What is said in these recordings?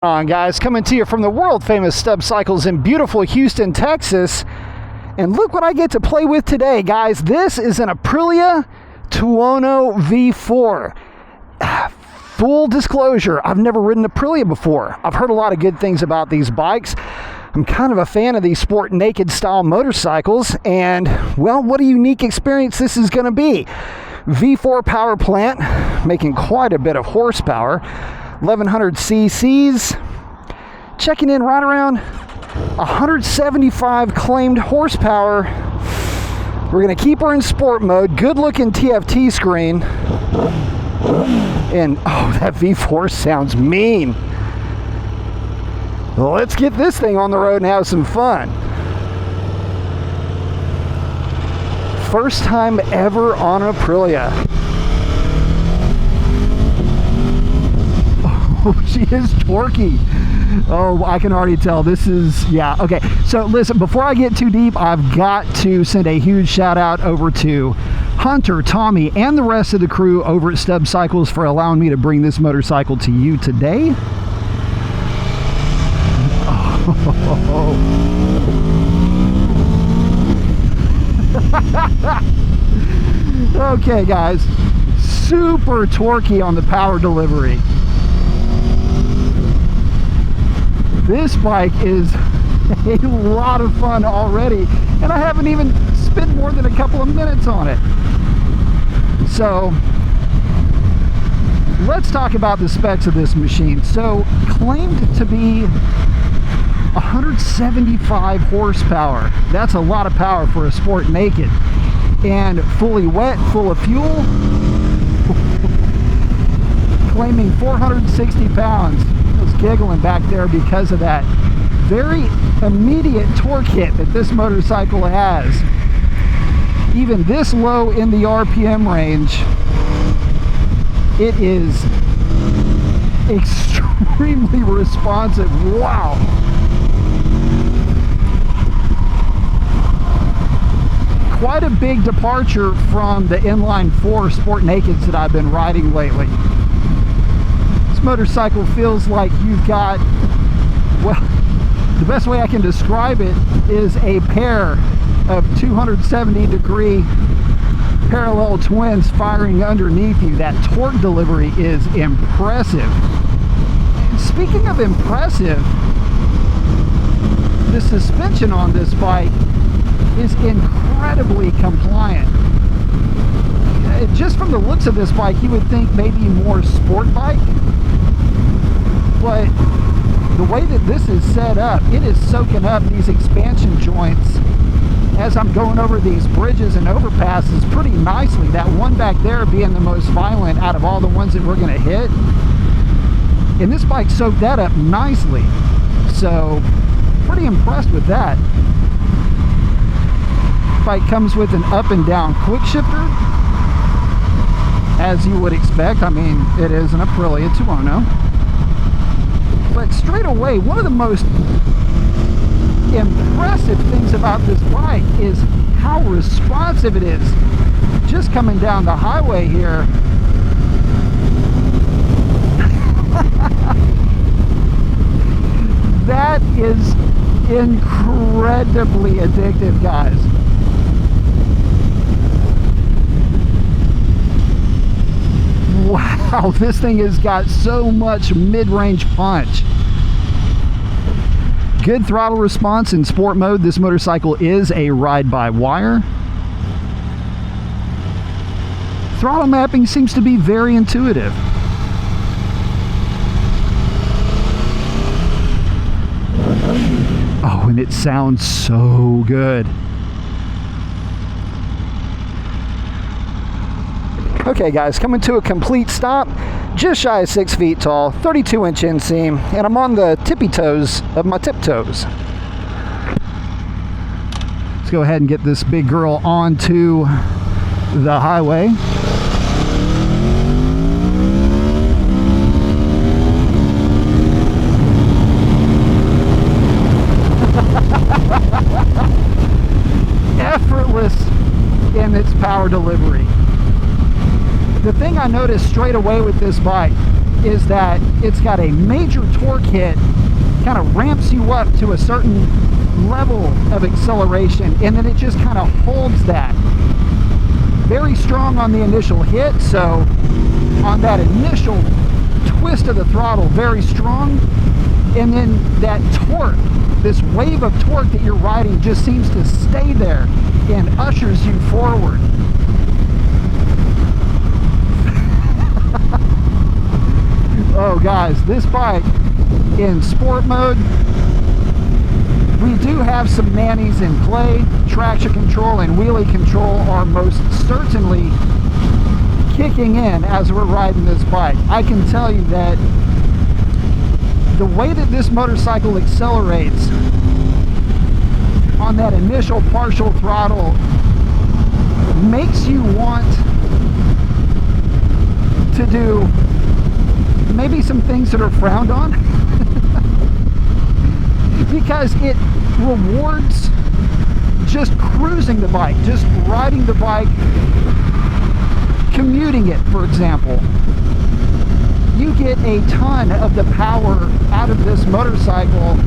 On guys, coming to you from the world famous Stub Cycles in beautiful Houston, Texas. And look what I get to play with today, guys. This is an Aprilia Tuono V4. Full disclosure, I've never ridden Aprilia before. I've heard a lot of good things about these bikes. I'm kind of a fan of these sport naked style motorcycles, and well, what a unique experience this is going to be. V4 power plant, making quite a bit of horsepower. 1100 cc's, checking in right around 175 claimed horsepower. We're going to keep her in sport mode. Good looking TFT screen. And oh, that V4 sounds mean. Well, let's get this thing on the road and have some fun. First time ever on Aprilia. Oh, she is torquey. Oh, I can already tell. This is, yeah, okay. So listen, before I get too deep, I've got to send a huge shout out over to Hunter, Tommy, and the rest of the crew over at Stub Cycles for allowing me to bring this motorcycle to you today. Oh. Okay, guys, super torquey on the power delivery. This bike is a lot of fun already, and I haven't even spent more than a couple of minutes on it. So let's talk about the specs of this machine. So claimed to be 175 horsepower. That's a lot of power for a sport naked, and fully wet, full of fuel. Claiming 460 pounds. I was giggling back there because of that very immediate torque hit that this motorcycle has. Even this low in the RPM range, it is extremely responsive. Wow. Quite a big departure from the inline 4 sport nakeds that I've been riding lately. This motorcycle feels like you've got, well, the best way I can describe it is a pair of 270-degree parallel twins firing underneath you. That torque delivery is impressive. And speaking of impressive, the suspension on this bike is incredibly compliant. Just from the looks of this bike, you would think maybe more sport bike, but the way that this is set up, it is soaking up these expansion joints as I'm going over these bridges and overpasses pretty nicely. That one back there being the most violent out of all the ones that we're going to hit, and this bike soaked that up nicely. So pretty impressed with that. Bike comes with an up and down quick shifter, as you would expect. I mean, it is an Aprilia Tuono. But straight away, one of the most impressive things about this bike is how responsive it is. Just coming down the highway here. That is incredibly addictive, guys. Wow, this thing has got so much mid-range punch. Good throttle response in sport mode. This motorcycle is a ride-by-wire. Throttle mapping seems to be very intuitive. Oh, and it sounds so good. Okay guys, coming to a complete stop, just shy of 6 feet tall, 32-inch inseam, and I'm on the tippy toes of my tiptoes. Let's go ahead and get this big girl onto the highway. Effortless in its power delivery. The thing I noticed straight away with this bike is that it's got a major torque hit, kind of ramps you up to a certain level of acceleration, and then it just kind of holds that. Very strong on the initial hit, so on that initial twist of the throttle, very strong, and then that torque, this wave of torque that you're riding just seems to stay there and ushers you forward. Oh guys, this bike in sport mode, we do have some nannies in play. Traction control and wheelie control are most certainly kicking in as we're riding this bike. I can tell you that the way that this motorcycle accelerates on that initial partial throttle makes you want to do maybe some things that are frowned on because it rewards just cruising the bike, just riding the bike, commuting it, for example. You get a ton of the power out of this motorcycle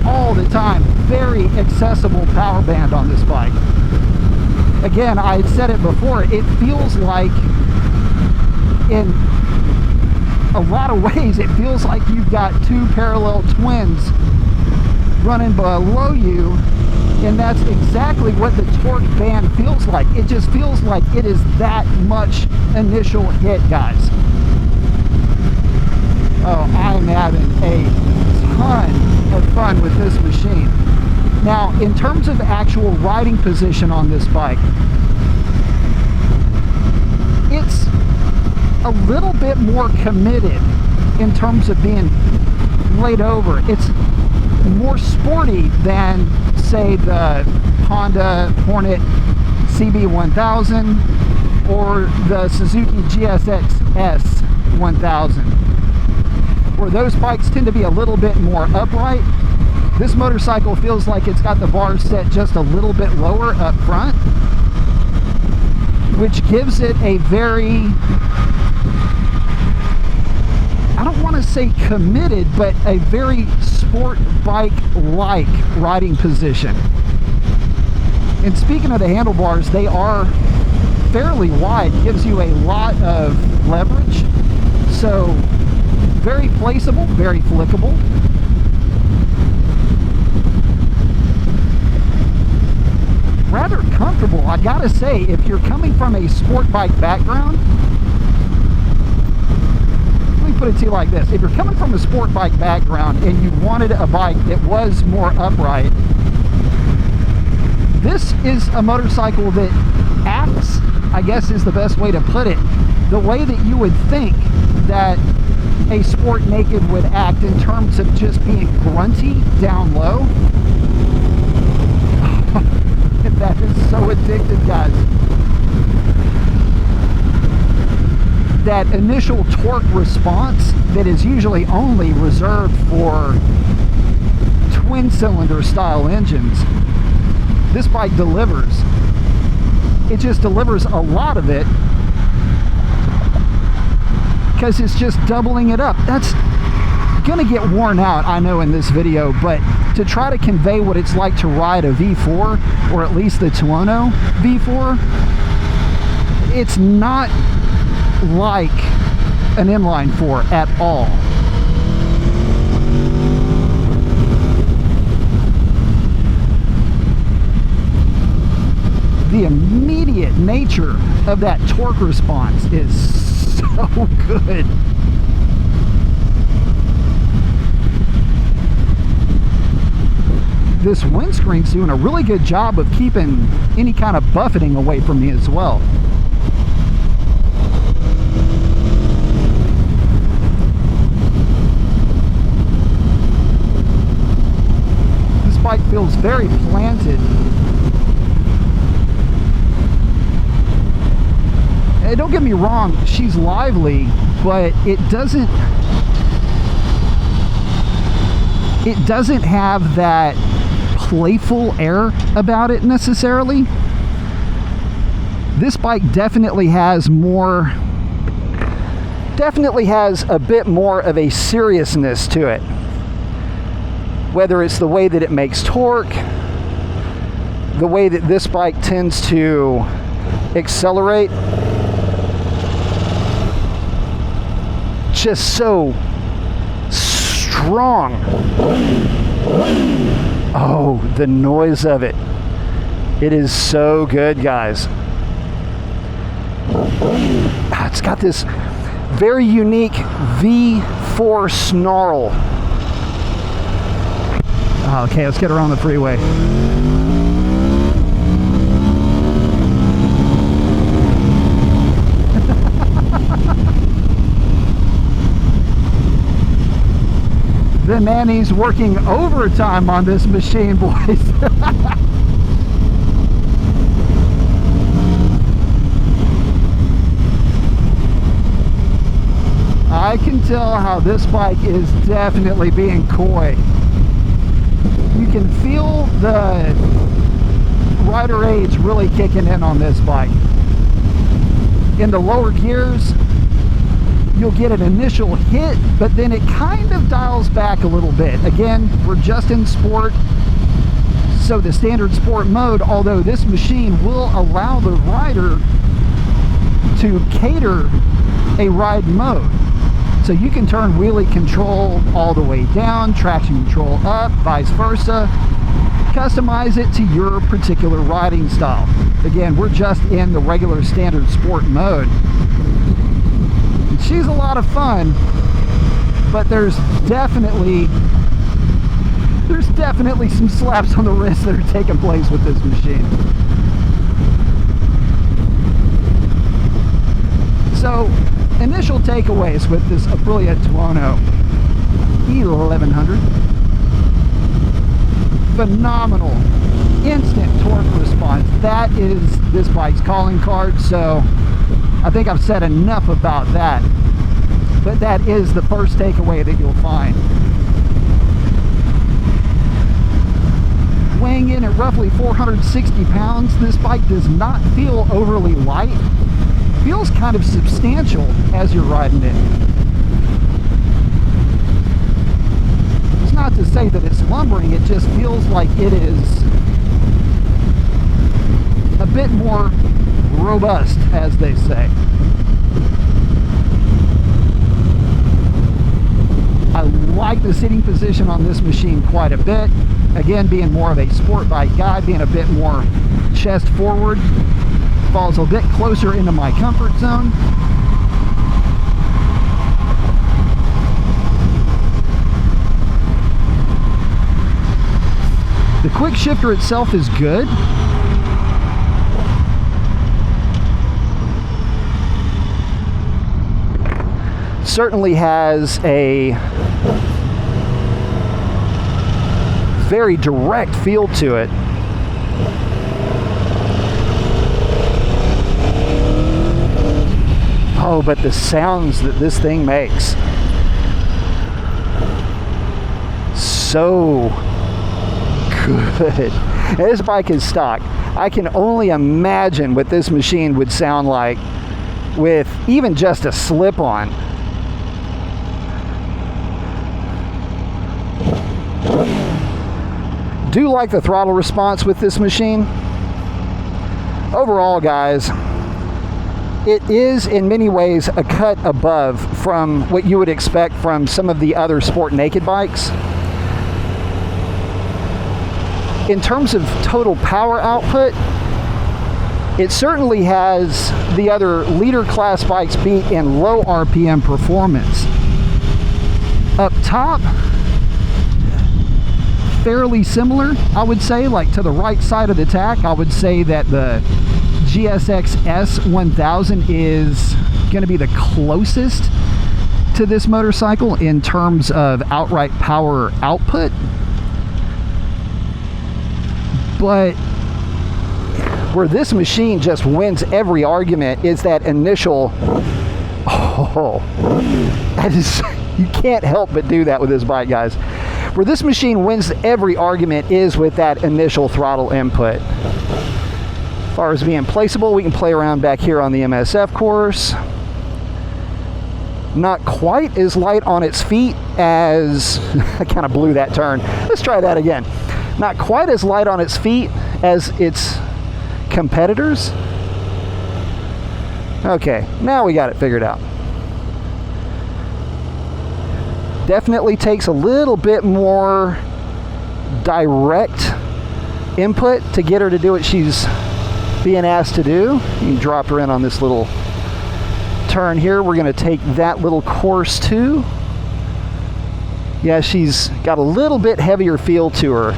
all the time. Very accessible power band on this bike. Again, I had said it before, it feels like, in a lot of ways, it feels like you've got two parallel twins running below you, and that's exactly what the torque band feels like. It just feels like it is that much initial hit, guys. Oh, I'm having a ton of fun with this machine. Now, in terms of actual riding position on this bike, it's a little bit more committed in terms of being laid over. It's more sporty than, say, the Honda Hornet CB1000 or the Suzuki GSX S 1000, where those bikes tend to be a little bit more upright. This motorcycle feels like it's got the bars set just a little bit lower up front, which gives it a very, I don't want to say committed, but a very sport bike-like riding position. And speaking of the handlebars, they are fairly wide, gives you a lot of leverage. So very placeable, very flickable. Rather comfortable, I gotta say. If you're coming from a sport bike background, let me put it to you like this: if you're coming from a sport bike background and you wanted a bike that was more upright, this is a motorcycle that acts, I guess is the best way to put it, the way that you would think that a Sport Naked would act, in terms of just being grunty down low. That is so addictive, guys. That initial torque response that is usually only reserved for twin-cylinder style engines, this bike delivers. It just delivers a lot of it because it's just doubling it up. That's gonna get worn out, I know, in this video, but to try to convey what it's like to ride a V4, or at least the Tuono V4, it's not like an inline 4 at all. The immediate nature of that torque response is so good. This windscreen's doing a really good job of keeping any kind of buffeting away from me as well. This bike feels very planted. And don't get me wrong, she's lively, but it doesn't have that playful air about it necessarily. This bike definitely has more definitely has a bit more of a seriousness to it. Whether it's the way that it makes torque, the way that this bike tends to accelerate, just so strong. Oh, the noise of it. It is so good, guys. It's got this very unique V4 snarl. Okay, let's get around the freeway. The nanny's working overtime on this machine, boys. I can tell how this bike is definitely being coy. You can feel the rider age really kicking in on this bike. In the lower gears, you'll get an initial hit, but then it kind of dials back a little bit. Again, we're just in sport, so the standard sport mode, although this machine will allow the rider to cater a ride mode. So you can turn wheelie control all the way down, traction control up, vice versa. Customize it to your particular riding style. Again, we're just in the regular standard sport mode. She's a lot of fun, but there's definitely some slaps on the wrist that are taking place with this machine. So, initial takeaways with this Aprilia Tuono 1100. Phenomenal instant torque response. That is this bike's calling card, so I think I've said enough about that, but that is the first takeaway that you'll find. Weighing in at roughly 460 pounds, this bike does not feel overly light. It feels kind of substantial as you're riding it. It's not to say that it's lumbering, it just feels like it is a bit more robust, as they say. I like the sitting position on this machine quite a bit. Again, being more of a sport bike guy, being a bit more chest forward, falls a bit closer into my comfort zone. The quick shifter itself is good. Certainly has a very direct feel to it. Oh, but the sounds that this thing makes, so good. This bike is stock. I can only imagine what this machine would sound like with even just a slip-on. Do like the throttle response with this machine. Overall, guys, it is in many ways a cut above from what you would expect from some of the other sport naked bikes. In terms of total power output, it certainly has the other leader class bikes beat in low RPM performance. Up top, fairly similar, I would say. Like to the right side of the tack, I would say that the GSX S1000 is going to be the closest to this motorcycle in terms of outright power output. But where this machine just wins every argument is that initial, that is, you can't help but do that with this bike, guys. Where this machine wins every argument is with that initial throttle input. As far as being placeable, we can play around back here on the MSF course. Not quite as light on its feet as, I kind of blew that turn. Let's try that again. Not quite as light on its feet as its competitors. Okay, now we got it figured out. Definitely takes a little bit more direct input to get her to do what she's being asked to do. You can drop her in on this little turn here. We're going to take that little course too. Yeah, she's got a little bit heavier feel to her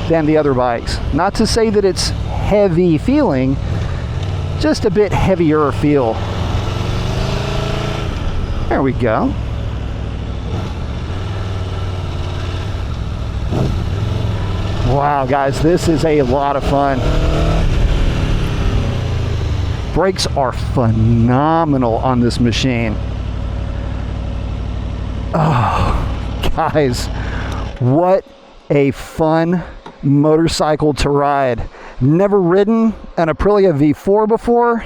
than the other bikes. Not to say that it's heavy feeling, just a bit heavier feel. There we go. Wow, guys, this is a lot of fun. Brakes are phenomenal on this machine. Oh, guys, what a fun motorcycle to ride. Never ridden an Aprilia V4 before.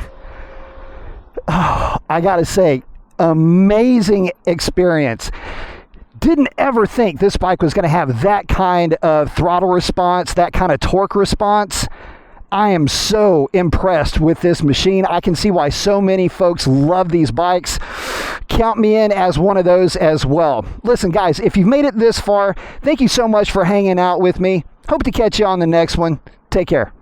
Oh, I gotta say, amazing experience. Didn't ever think this bike was going to have that kind of throttle response, that kind of torque response. I am so impressed with this machine. I can see why so many folks love these bikes. Count me in as one of those as well. Listen, guys, if you've made it this far, thank you so much for hanging out with me. Hope to catch you on the next one. Take care.